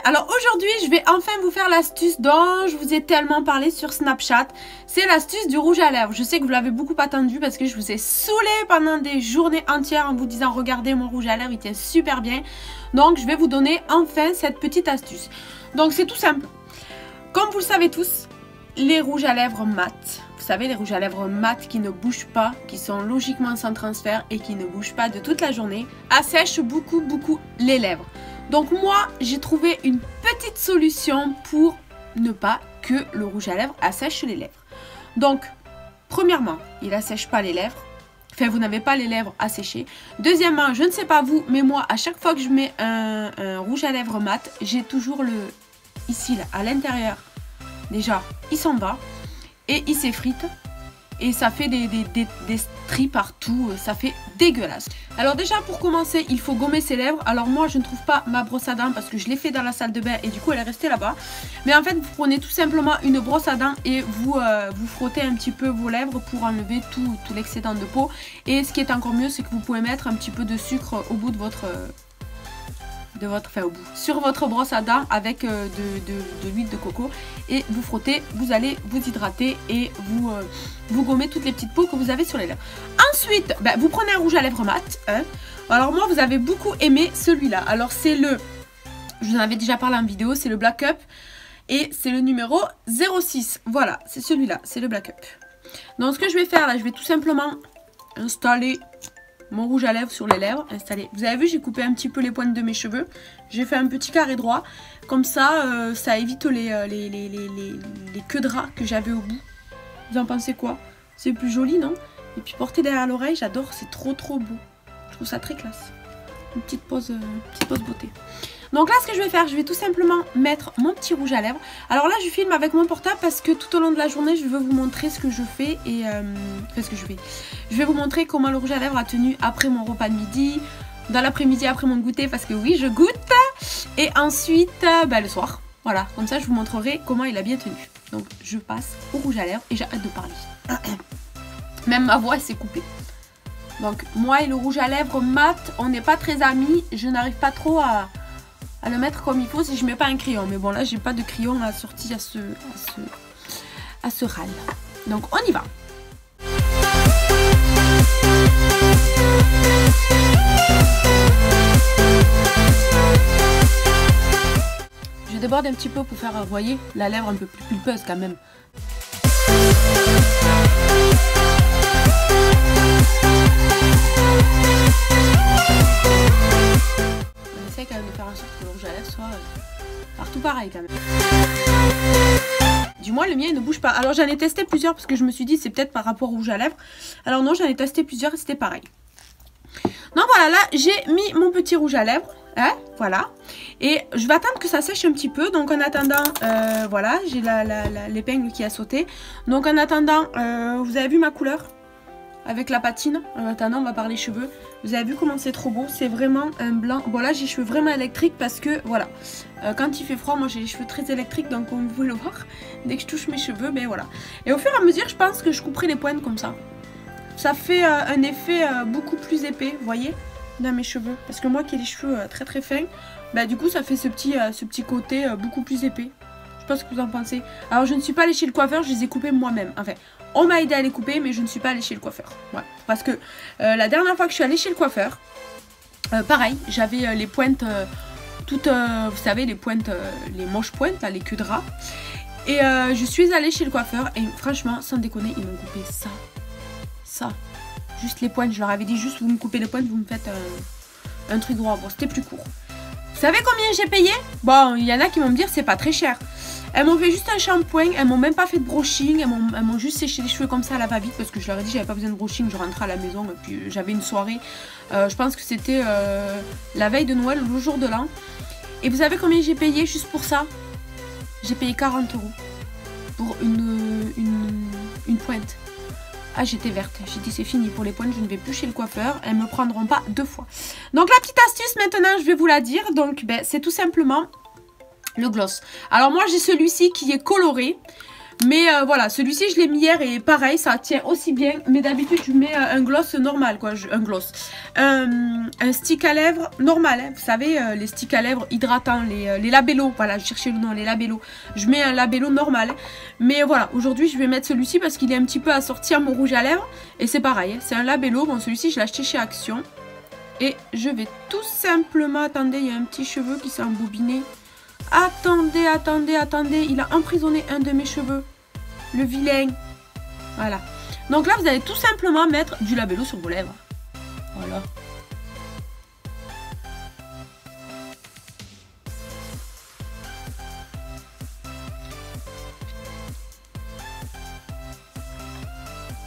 Alors aujourd'hui je vais enfin vous faire l'astuce dont je vous ai tellement parlé sur Snapchat. C'est l'astuce du rouge à lèvres. Je sais que vous l'avez beaucoup attendu parce que je vous ai saoulé pendant des journées entières en vous disant regardez mon rouge à lèvres, il tient super bien. Donc je vais vous donner enfin cette petite astuce. Donc c'est tout simple. Comme vous le savez tous, les rouges à lèvres mat, vous savez les rouges à lèvres mat qui ne bougent pas, qui sont logiquement sans transfert et qui ne bougent pas de toute la journée, assèchent beaucoup les lèvres. Donc moi j'ai trouvé une petite solution pour ne pas que le rouge à lèvres assèche les lèvres. Donc premièrement, il assèche pas les lèvres. Enfin, vous n'avez pas les lèvres asséchées. Deuxièmement, je ne sais pas vous, mais moi, à chaque fois que je mets un rouge à lèvres mat, j'ai toujours le... Ici, là, à l'intérieur. Déjà, il s'en va. Et il s'effrite. Et ça fait des stries partout. Ça fait dégueulasse. Alors déjà, pour commencer, il faut gommer ses lèvres. Alors moi, je ne trouve pas ma brosse à dents parce que je l'ai fait dans la salle de bain. Et du coup, elle est restée là-bas. Mais en fait, vous prenez tout simplement une brosse à dents et vous frottez un petit peu vos lèvres pour enlever tout l'excédent de peau. Et ce qui est encore mieux, c'est que vous pouvez mettre un petit peu de sucre au bout de votre... sur votre brosse à dents avec de l'huile de coco et vous frottez, vous allez vous hydrater et vous gommez toutes les petites peaux que vous avez sur les lèvres. Ensuite, vous prenez un rouge à lèvres mat. Hein. Alors moi, vous avez beaucoup aimé celui-là. Alors c'est le, je vous en avais déjà parlé en vidéo, c'est le Black Up et c'est le numéro 06. Voilà, c'est celui-là, c'est le Black Up. Donc ce que je vais faire là, je vais tout simplement installer mon rouge à lèvres sur les lèvres, installé. Vous avez vu, j'ai coupé un petit peu les pointes de mes cheveux. J'ai fait un petit carré droit. Comme ça, ça évite les queues de rat que j'avais au bout. Vous en pensez quoi? C'est plus joli, non? Et puis porter derrière l'oreille, j'adore. C'est trop beau. Je trouve ça très classe. Une petite pause beauté. Donc là, ce que je vais faire, je vais tout simplement mettre mon petit rouge à lèvres. Alors là, je filme avec mon portable parce que tout au long de la journée, je veux vous montrer ce que je fais et je vais vous montrer comment le rouge à lèvres a tenu après mon repas de midi, dans l'après-midi après mon goûter parce que oui, je goûte. Et ensuite, le soir. Voilà, comme ça, je vous montrerai comment il a bien tenu. Donc, je passe au rouge à lèvres et j'arrête de parler. Même ma voix s'est coupée. Donc, moi et le rouge à lèvres mat, on n'est pas très amis. Je n'arrive pas trop à le mettre comme il faut si je mets pas un crayon. Mais bon, là, j'ai pas de crayon assorti à ce râle. Donc, on y va. Je déborde un petit peu pour faire, vous voyez, la lèvre un peu plus pulpeuse quand même. Quand même de faire en sorte que le rouge à lèvres soit partout pareil quand même. Du moins le mien il ne bouge pas. Alors j'en ai testé plusieurs parce que je me suis dit c'est peut-être par rapport au rouge à lèvres. Alors non, j'en ai testé plusieurs et c'était pareil. Donc voilà, là j'ai mis mon petit rouge à lèvres. Hein, voilà. Et je vais attendre que ça sèche un petit peu. Donc en attendant, voilà, j'ai l'épingle qui a sauté. Donc en attendant, vous avez vu ma couleur avec la patine. En attendant, on va parler cheveux. Vous avez vu comment c'est trop beau. C'est vraiment un blanc. Bon là, j'ai les cheveux vraiment électriques parce que, voilà. Quand il fait froid, moi j'ai les cheveux très électriques. Donc comme vous pouvez le voir, dès que je touche mes cheveux, ben voilà. Et au fur et à mesure, je pense que je couperai les pointes comme ça. Ça fait un effet beaucoup plus épais, vous voyez, dans mes cheveux. Parce que moi qui ai les cheveux très fins, bah du coup ça fait ce petit côté beaucoup plus épais. Je sais pas ce que vous en pensez. Alors je ne suis pas allée chez le coiffeur, je les ai coupés moi-même. Enfin, on m'a aidé à les couper, mais je ne suis pas allée chez le coiffeur. Voilà. Parce que la dernière fois que je suis allée chez le coiffeur, pareil, j'avais les pointes toutes, vous savez, les pointes, les moches pointes, là, les queues de rat. Et je suis allée chez le coiffeur et franchement, sans déconner, ils m'ont coupé ça. Juste les pointes, je leur avais dit juste vous me coupez les pointes, vous me faites un truc droit. Bon, c'était plus court. Vous savez combien j'ai payé? Bon, il y en a qui vont me dire c'est pas très cher. Elles m'ont fait juste un shampoing, elles m'ont même pas fait de brushing, elles m'ont juste séché les cheveux comme ça à la va-vite parce que je leur ai dit j'avais pas besoin de brushing, je rentrais à la maison et puis j'avais une soirée. Je pense que c'était la veille de Noël ou le jour de l'an. Et vous savez combien j'ai payé juste pour ça? J'ai payé 40 € pour une pointe. Ah, j'étais verte. J'ai dit c'est fini pour les pointes, je ne vais plus chez le coiffeur. Elles me prendront pas 2 fois. Donc la petite astuce maintenant, je vais vous la dire. Donc c'est tout simplement le gloss. Alors moi j'ai celui-ci qui est coloré. Mais voilà, celui-ci je l'ai mis hier et pareil, ça tient aussi bien. Mais d'habitude je mets un gloss normal, quoi. Un stick à lèvres normal, hein. Vous savez, les sticks à lèvres hydratants, les labello. Voilà, je cherchais le nom, les labello. Je mets un labello normal. Hein. Mais voilà, aujourd'hui je vais mettre celui-ci parce qu'il est un petit peu assorti à mon rouge à lèvres. Et c'est pareil, hein, c'est un labello. Bon, celui-ci je l'ai acheté chez Action. Et je vais tout simplement... Attendez, il y a un petit cheveu qui s'est embobiné. Attendez, attendez, attendez. Il a emprisonné un de mes cheveux. Le vilain. Voilà. Donc là, vous allez tout simplement mettre du labello sur vos lèvres. Voilà.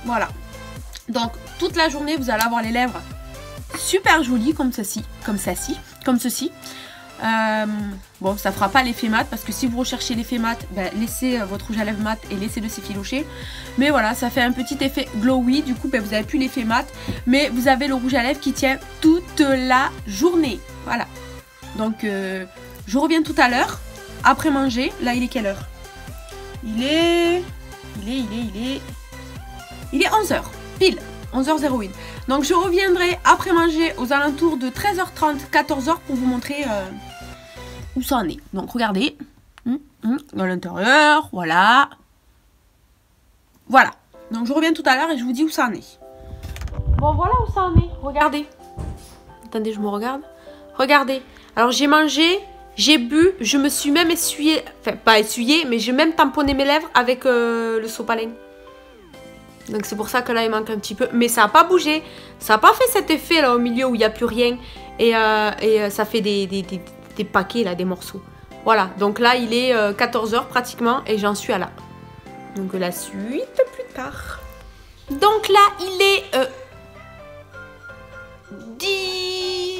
Voilà. Donc, toute la journée, vous allez avoir les lèvres super jolies comme ceci. Comme ceci. Bon, ça fera pas l'effet mat parce que si vous recherchez l'effet mat, ben, laissez votre rouge à lèvres mat et laissez-le s'effilocher. Mais voilà, ça fait un petit effet glowy. Du coup, ben, vous n'avez plus l'effet mat, mais vous avez le rouge à lèvres qui tient toute la journée. Voilà. Donc, je reviens tout à l'heure après manger. Là, il est quelle heure? Il est 11h, pile. 11h01. Donc je reviendrai après manger aux alentours de 13h30, 14h pour vous montrer où ça en est. Donc regardez, dans l'intérieur, voilà. Voilà. Donc je reviens tout à l'heure et je vous dis où ça en est. Bon, voilà où ça en est. Regardez. Attendez, je me regarde. Regardez. Alors j'ai mangé, j'ai bu, je me suis même essuyé, enfin pas essuyé, mais j'ai même tamponné mes lèvres avec le sopalin. Donc c'est pour ça que là il manque un petit peu. Mais ça n'a pas bougé. Ça n'a pas fait cet effet là au milieu où il n'y a plus rien. Et ça fait des paquets là, des morceaux. Voilà. Donc là il est 14h pratiquement et j'en suis à là. Donc la suite plus tard. Donc là il est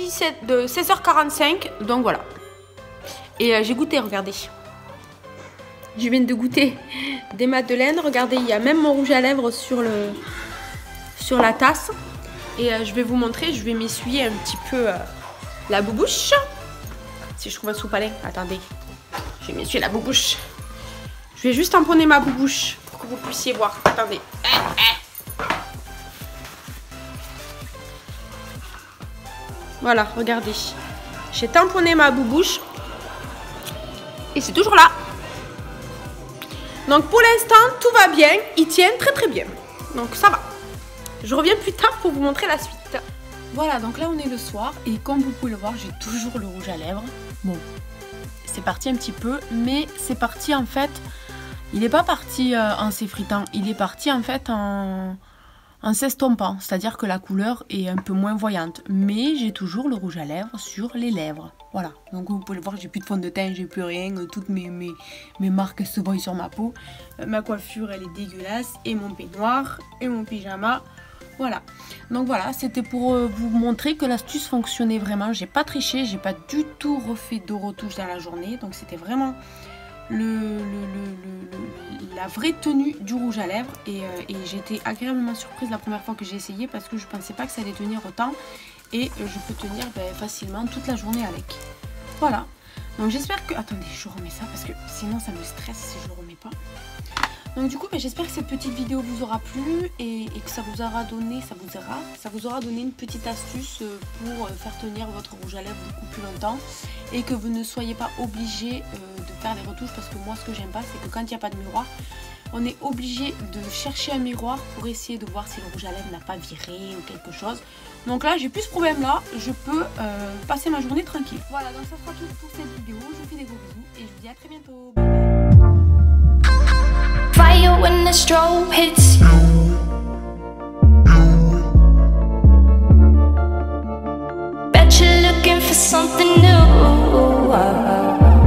16h45. Donc voilà. Et j'ai goûté, regardez. Je viens de goûter des madeleines. Regardez, il y a même mon rouge à lèvres sur la tasse. Et je vais vous montrer, je vais m'essuyer un petit peu la boubouche. Si je trouve un sopalin, attendez. Je vais m'essuyer la boubouche. Je vais juste tamponner ma boubouche pour que vous puissiez voir. Attendez. Voilà, regardez. J'ai tamponné ma boubouche. Et c'est toujours là. Donc pour l'instant, tout va bien. Ils tiennent très très bien. Donc ça va. Je reviens plus tard pour vous montrer la suite. Voilà, donc là on est le soir. Et comme vous pouvez le voir, j'ai toujours le rouge à lèvres. Bon, c'est parti un petit peu. Mais c'est parti en fait... Il n'est pas parti en s'effritant. Il est parti en fait en s'estompant. C'est-à-dire que la couleur est un peu moins voyante. Mais j'ai toujours le rouge à lèvres sur les lèvres. Voilà, donc vous pouvez le voir, j'ai plus de fond de teint, j'ai plus rien, toutes mes marques se voient sur ma peau. Ma coiffure, elle est dégueulasse, et mon peignoir, et mon pyjama, voilà. Donc voilà, c'était pour vous montrer que l'astuce fonctionnait vraiment. J'ai pas triché, j'ai pas du tout refait de retouche dans la journée, donc c'était vraiment la vraie tenue du rouge à lèvres. Et j'ai été agréablement surprise la première fois que j'ai essayé parce que je pensais pas que ça allait tenir autant. Et je peux tenir facilement toute la journée avec. Voilà. Donc j'espère que... Attendez, je remets ça parce que sinon ça me stresse si je le remets pas. Donc du coup, j'espère que cette petite vidéo vous aura plu et que ça vous aura donné, ça vous aura donné une petite astuce pour faire tenir votre rouge à lèvres beaucoup plus longtemps et que vous ne soyez pas obligé de faire des retouches parce que moi ce que j'aime pas c'est que quand il n'y a pas de miroir, on est obligé de chercher un miroir pour essayer de voir si le rouge à lèvres n'a pas viré ou quelque chose. Donc là, j'ai plus ce problème-là, je peux passer ma journée tranquille. Voilà, donc ça sera tout pour cette vidéo. Je vous fais des gros bisous et je vous dis à très bientôt. Bye bye. Fire when the strobe hits you. Bet you're looking for something new.